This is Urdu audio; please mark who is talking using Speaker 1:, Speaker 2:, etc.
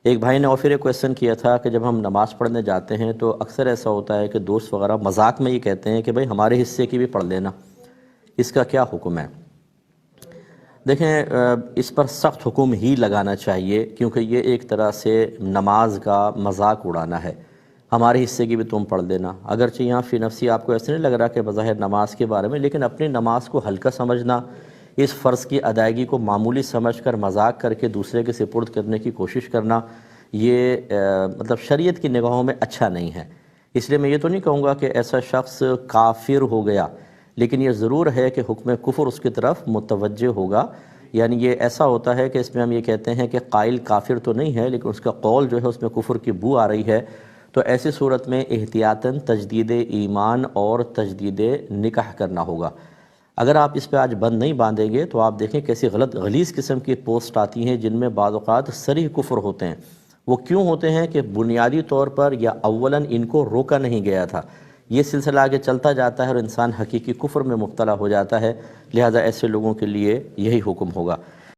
Speaker 1: ایک بھائی نے اور پھر ایک کویشچن کیا تھا کہ جب ہم نماز پڑھنے جاتے ہیں تو اکثر ایسا ہوتا ہے کہ دوست وغیرہ مذاق میں یہ کہتے ہیں کہ بھائی ہمارے حصے کی بھی پڑھ لینا، اس کا کیا حکم ہے؟ دیکھیں، اس پر سخت حکم ہی لگانا چاہیے، کیونکہ یہ ایک طرح سے نماز کا مذاق اڑانا ہے۔ ہمارے حصے کی بھی تم پڑھ لینا، اگرچہ یہاں فی نفسی آپ کو ایسے نہیں لگ رہا کہ بظاہر نماز کے بارے میں، لیکن اپنی نماز کو ہلکا سمجھنا، اس فرض کی ادائیگی کو معمولی سمجھ کر مذاق کر کے دوسرے کے سپرد کرنے کی کوشش کرنا، یہ مطلب شریعت کی نگاہوں میں اچھا نہیں ہے۔ اس لیے میں یہ تو نہیں کہوں گا کہ ایسا شخص کافر ہو گیا، لیکن یہ ضرور ہے کہ حکم کفر اس کی طرف متوجہ ہوگا۔ یعنی یہ ایسا ہوتا ہے کہ اس میں ہم یہ کہتے ہیں کہ قائل کافر تو نہیں ہے، لیکن اس کا قول جو ہے اس میں کفر کی بو آ رہی ہے، تو ایسی صورت میں احتیاطاً تجدید ایمان اور تجدید نکاح کرنا ہوگا۔ اگر آپ اس پہ آج بند نہیں باندھیں گے تو آپ دیکھیں کیسی غلیظ قسم کی پوسٹ آتی ہیں جن میں بعض اوقات صریح کفر ہوتے ہیں۔ وہ کیوں ہوتے ہیں کہ بنیادی طور پر یا اولاً ان کو روکا نہیں گیا تھا، یہ سلسلہ آگے چلتا جاتا ہے اور انسان حقیقی کفر میں مبتلا ہو جاتا ہے، لہٰذا ایسے لوگوں کے لیے یہی حکم ہوگا۔